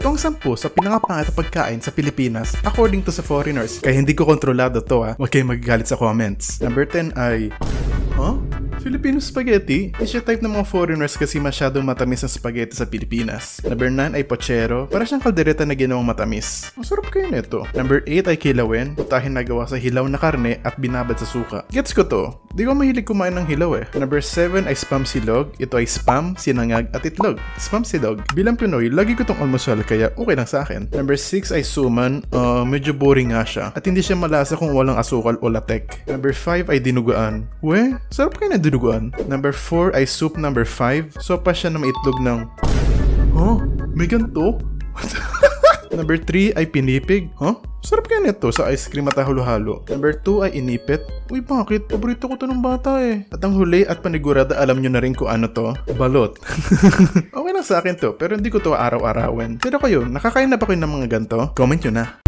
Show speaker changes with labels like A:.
A: Ito ang 10 sa pinakapangit na pagkain sa Pilipinas according to sa foreigners. Kaya hindi ko kontrolado to ha. Huwag kayong magagalit sa comments. Number 10 ay... Huh? Filipino spaghetti? Is yung type ng mga foreigners kasi masyadong matamis ang spaghetti sa Pilipinas. Number 9 ay pochero. Para siyang kaldereta na ginawang matamis. Ang sarap kayo nito. Number 8 ay kilawin. Putahin na gawa sa hilaw na karne at binabad sa suka. Gets ko to. Di ko mahilig kumain ng hilaw eh. Number 7 ay spam silog. Ito ay spam, sinangag at itlog. Spam silog. Bilang Pinoy, lagi ko tong almusal kaya okay lang sa akin. Number 6 ay suman. Medyo boring nga siya. At hindi siya malasa kung walang asukal o latek. Number 5 ay dinuguan. We, sarap kayo na dinuguan. Number 4 ay soup number 5. Sopa siya na may itlog ng... Huh? May ganito? Number 3 ay pinipig. Huh? Sarap kaya nito sa ice cream at halo-halo. Number 2 ay inipit. Uy, bakit? Paborito ko to ng bata eh. At ang huli at panigurada, alam nyo na rin kung ano to. Balot. Okay lang sa akin to, pero hindi ko to araw-arawin. Pero kayo, nakakain na ba kayo ng mga ganito? Comment nyo na.